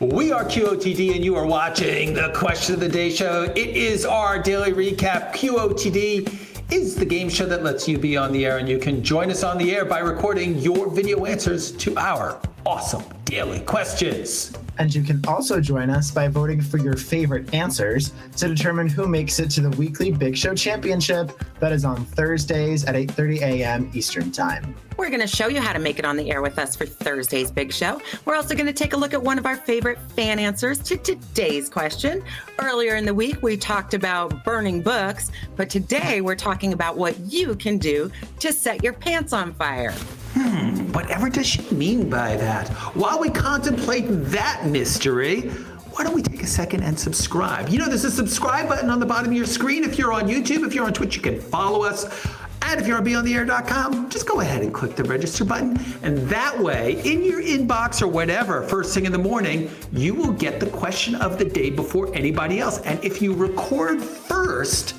We are QOTD and you are watching the Question of the Day show. It is our daily recap. QOTD is the game show that lets you be on the air, and you can join us on the air by recording your video answers to our awesome daily questions. And you can also join us by voting for your favorite answers to determine who makes it to the weekly Big Show Championship that is on Thursdays at 8:30 a.m. Eastern Time. We're going to show you how to make it on the air with us for Thursday's Big Show. We're also going to take a look at one of our favorite fan answers to today's question. Earlier in the week, we talked about burning books, but today we're talking about what you can do to set your pants on fire. Whatever does she mean by that? While we contemplate that mystery, why don't we take a second and subscribe? You know, there's a subscribe button on the bottom of your screen. If you're on YouTube, if you're on Twitch, you can follow us. And if you're on BeyondTheAir.com, just go ahead and click the register button. And that way, in your inbox or whatever, first thing in the morning, you will get the question of the day before anybody else. And if you record first,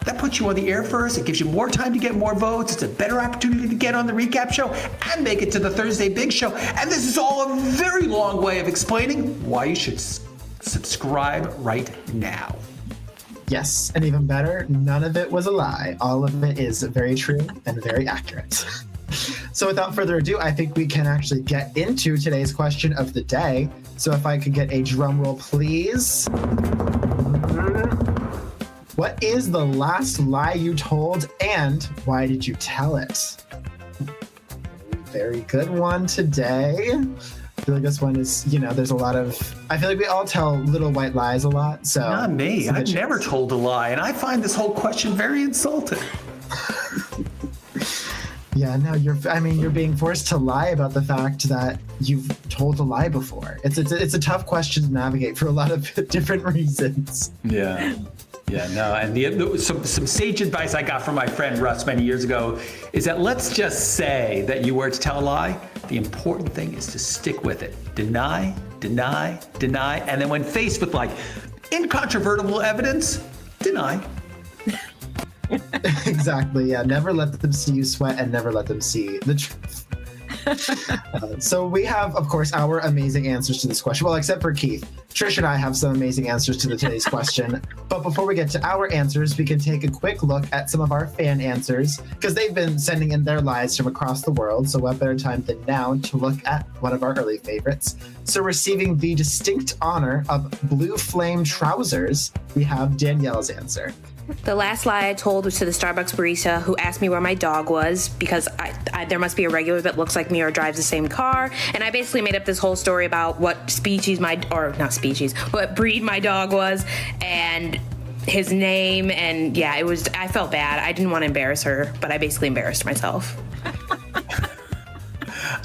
that puts you on the air first. It gives you more time to get more votes. It's a better opportunity to get on the recap show and make it to the Thursday Big Show. And this is all a very long way of explaining why you should subscribe right now. Yes, and even better, none of it was a lie. All of it is very true and very accurate. So without further ado, I think we can actually get into today's question of the day. So if I could get a drum roll, please. What is the last lie you told and why did you tell it? Very good one today. I feel like this one is, you know, there's a lot of, I feel like we all tell little white lies a lot, so. Not me, I've never told a lie, and I find this whole question very insulting. Yeah, no, you're being forced to lie about the fact that you've told a lie before. It's a tough question to navigate for a lot of different reasons. Yeah. Yeah, no, and some sage advice I got from my friend Russ many years ago is that let's just say that you were to tell a lie. The important thing is to stick with it. Deny, deny, deny, and then when faced with like incontrovertible evidence, deny. Exactly, yeah. Never let them see you sweat and never let them see the truth. So we have, of course, our amazing answers to this question. Well, except for Keith. Trish and I have some amazing answers to today's question. But before we get to our answers, we can take a quick look at some of our fan answers because they've been sending in their lies from across the world. So what better time than now to look at one of our early favorites. So receiving the distinct honor of blue flame trousers, we have Danielle's answer. The last lie I told was to the Starbucks barista who asked me where my dog was because there must be a regular that looks like me or drives the same car. And I basically made up this whole story about what what breed my dog was and his name. And yeah, I felt bad. I didn't want to embarrass her, but I basically embarrassed myself.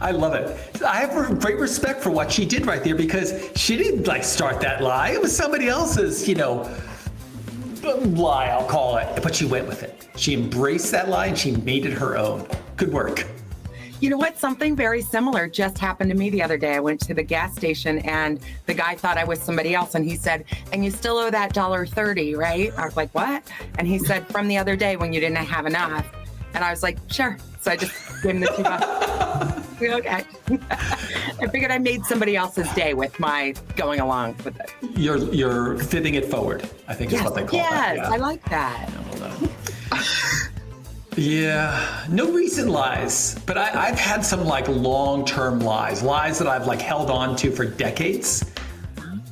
I love it. I have great respect for what she did right there because she didn't start that lie. It was somebody else's, lie, I'll call it, but she went with it. She embraced that lie and she made it her own. Good work. You know what? Something very similar just happened to me the other day. I went to the gas station and the guy thought I was somebody else and he said, "And you still owe that $1.30, right?" I was like, "What?" And he said, "From the other day when you didn't have enough." And I was like, "Sure." So I just gave him the $2. Okay. I figured I made somebody else's day with my going along with it. You're fibbing it forward, I think is what they call that. Yes, I like that. Yeah, no recent lies, but I've had some long-term lies that I've held on to for decades.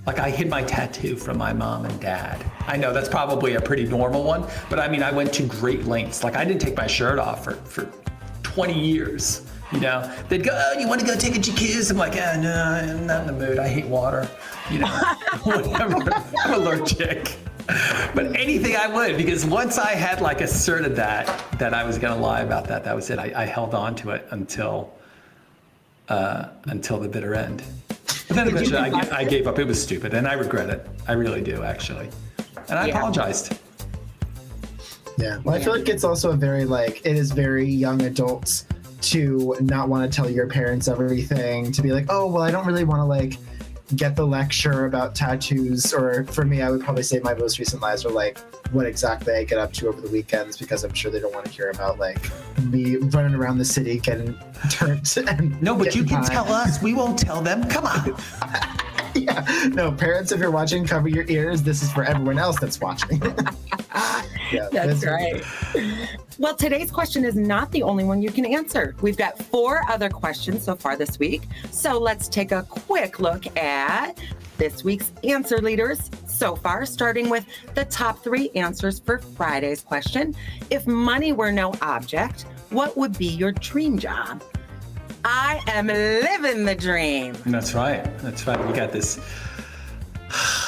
Like I hid my tattoo from my mom and dad. I know that's probably a pretty normal one, but I mean, I went to great lengths. I didn't take my shirt off for 20 years. They'd go, "Oh, you want to go take a jacuzzi?" I'm like, no, I'm not in the mood. I hate water. Whatever. I'm allergic. But anything I would, because once I had asserted that I was going to lie about that, that was it. I held on to it until the bitter end. But then eventually I gave up. It was stupid, and I regret it. I really do, actually. And I apologized. Yeah. Well, I feel like it's also it is very young adults to not want to tell your parents everything, to be like, "Oh, well, I don't really want to get the lecture about tattoos." Or for me, I would probably say my most recent lies are what exactly I get up to over the weekends, because I'm sure they don't want to hear about me running around the city getting turned. No, but you can tell us. We won't tell them. Come on. Yeah, no, parents, if you're watching, cover your ears. This is for everyone else that's watching. Yeah, That's right. Well, today's question is not the only one you can answer. We've got 4 other questions so far this week. So let's take a quick look at this week's answer leaders so far, starting with the top 3 answers for Friday's question. If money were no object, what would be your dream job? I am living the dream. That's right. That's right. We got this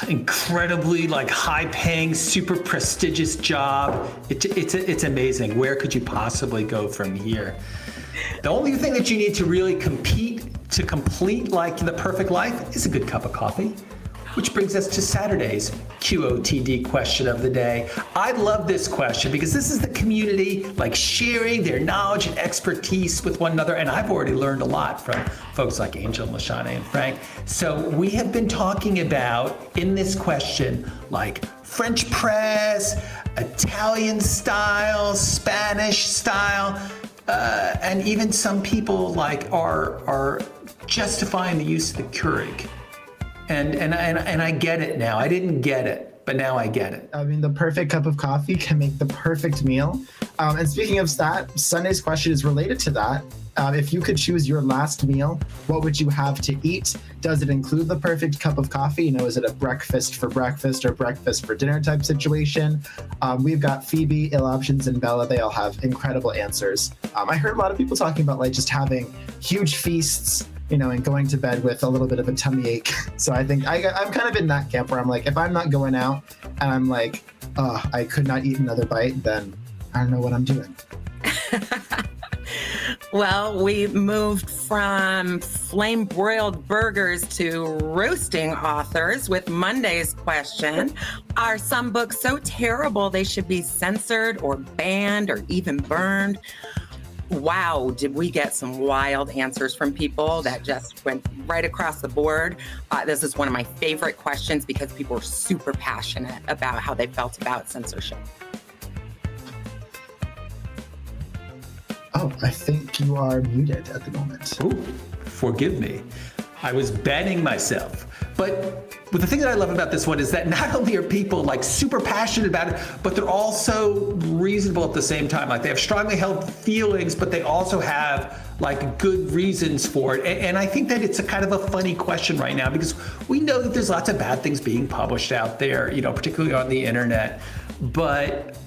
incredibly high-paying, super prestigious job. It's amazing. Where could you possibly go from here? The only thing that you need to really complete the perfect life is a good cup of coffee. Which brings us to Saturday's QOTD question of the day. I love this question because this is the community sharing their knowledge and expertise with one another. And I've already learned a lot from folks like Angel, Lashana, and Frank. So we have been talking about, in this question, French press, Italian style, Spanish style, and even some people are justifying the use of the Keurig. And I get it now. I didn't get it, but now I get it. I mean, the perfect cup of coffee can make the perfect meal. And speaking of that, Sunday's question is related to that. If you could choose your last meal, what would you have to eat? Does it include the perfect cup of coffee? Is it a breakfast for breakfast or breakfast for dinner type situation? We've got Phoebe, Ill Options, and Bella. They all have incredible answers. I heard a lot of people talking about just having huge feasts, and going to bed with a little bit of a tummy ache. So I think I'm kind of in that camp where I'm if I'm not going out and I'm I could not eat another bite, then I don't know what I'm doing. Well, we moved from flame broiled burgers to roasting authors with Monday's question. Are some books so terrible they should be censored or banned or even burned? Wow, did we get some wild answers from people that just went right across the board. This is one of my favorite questions because people are super passionate about how they felt about censorship. Oh, I think you are muted at the moment. Ooh, forgive me. I was banning myself. But the thing that I love about this one is that not only are people super passionate about it, but they're also reasonable at the same time. They have strongly held feelings, but they also have good reasons for it. And I think that it's a kind of a funny question right now because we know that there's lots of bad things being published out there, particularly on the internet. But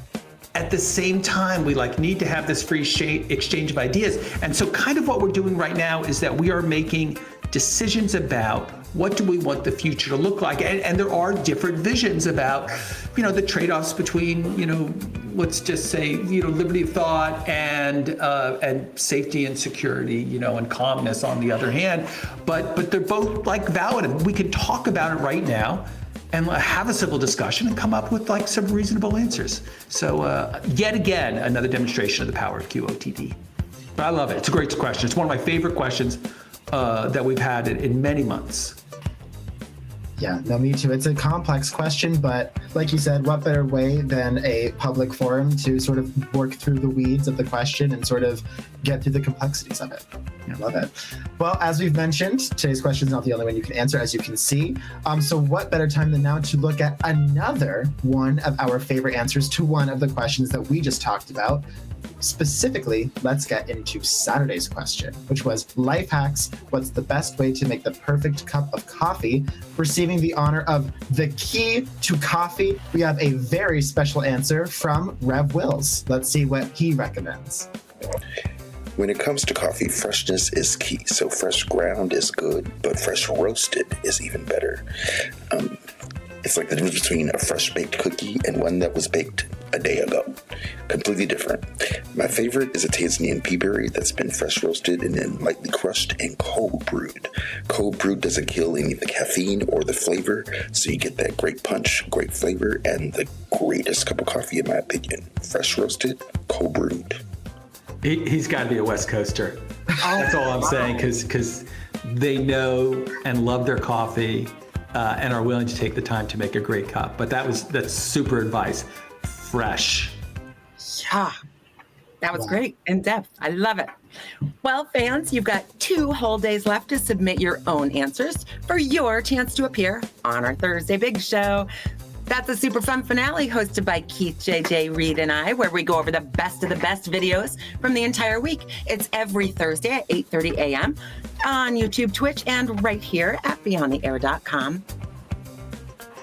at the same time, we need to have this free exchange of ideas. And so kind of what we're doing right now is that we are making decisions about what do we want the future to look like. And there are different visions about, the trade-offs between, let's just say, liberty of thought and safety and security, and calmness on the other hand. But they're both valid. And we can talk about it right now and have a civil discussion and come up with some reasonable answers. So yet again, another demonstration of the power of QOTD. But I love it. It's a great question. It's one of my favorite questions that we've had in many months. Yeah, no, me too. It's a complex question, but like you said, what better way than a public forum to sort of work through the weeds of the question and sort of get through the complexities of it. I love it. Well, as we've mentioned, today's question is not the only one you can answer, as you can see. So what better time than now to look at another one of our favorite answers to one of the questions that we just talked about. Specifically, let's get into Saturday's question, which was life hacks. What's the best way to make the perfect cup of coffee? Receiving the honor of the key to coffee, we have a very special answer from Rev Wills. Let's see what he recommends. When it comes to coffee, freshness is key. So fresh ground is good, but fresh roasted is even better. It's like the difference between a fresh baked cookie and one that was baked a day ago. Completely different. My favorite is a Tanzanian pea berry that's been fresh roasted and then lightly crushed and cold brewed. Cold brewed doesn't kill any of the caffeine or the flavor, so you get that great punch, great flavor, and the greatest cup of coffee in my opinion. Fresh roasted, cold brewed. He's got to be a West Coaster. That's all I'm saying, because they know and love their coffee and are willing to take the time to make a great cup. But that's super advice. Fresh. Yeah. That was Wow. great. In depth. I love it. Well, fans, you've got 2 whole days left to submit your own answers for your chance to appear on our Thursday Big Show. That's a super fun finale hosted by Keith, JJ, Reed, and I, where we go over the best of the best videos from the entire week. It's every Thursday at 8:30 a.m. on YouTube, Twitch, and right here at beyondtheair.com.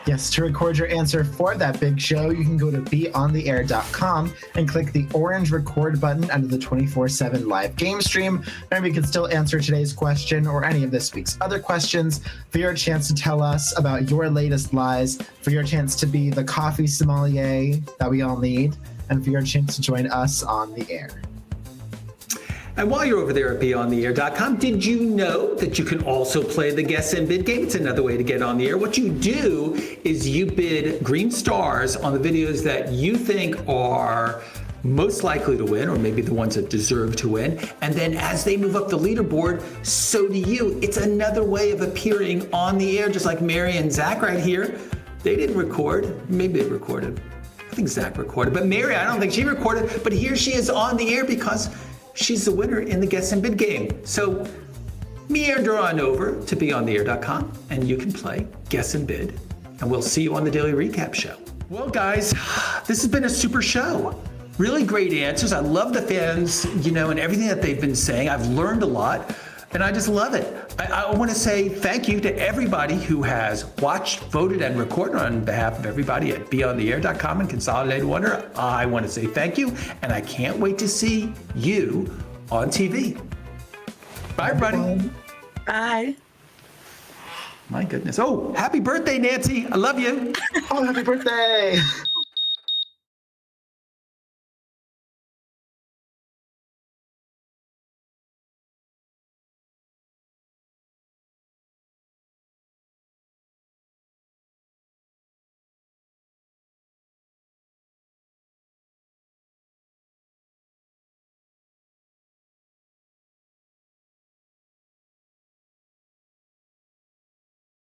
Yes, to record your answer for that big show, you can go to beyondtheair.com and click the orange record button under the 24/7 live game stream. And we can still answer today's question or any of this week's other questions for your chance to tell us about your latest lies, for your chance to be the coffee sommelier that we all need, and for your chance to join us on the air. And while you're over there at beyondtheair.com, did you know that you can also play the Guess and Bid game? It's another way to get on the air. What you do is you bid green stars on the videos that you think are most likely to win, or maybe the ones that deserve to win. And then as they move up the leaderboard, so do you. It's another way of appearing on the air, just like Mary and Zach right here. They didn't record. Maybe they recorded. I think Zach recorded. But Mary, I don't think she recorded. But here she is on the air because she's the winner in the Guess and Bid game. So meander on over to beyondtheair.com and you can play Guess and Bid. And we'll see you on the Daily Recap Show. Well, guys, this has been a super show. Really great answers. I love the fans, and everything that they've been saying. I've learned a lot, and I just love it. I want to say thank you to everybody who has watched, voted, and recorded on behalf of everybody at beyondtheair.com and Consolidated Wonder. I want to say thank you, and I can't wait to see you on TV. Bye, everybody. Bye. My goodness. Oh, happy birthday, Nancy. I love you. Oh, happy birthday!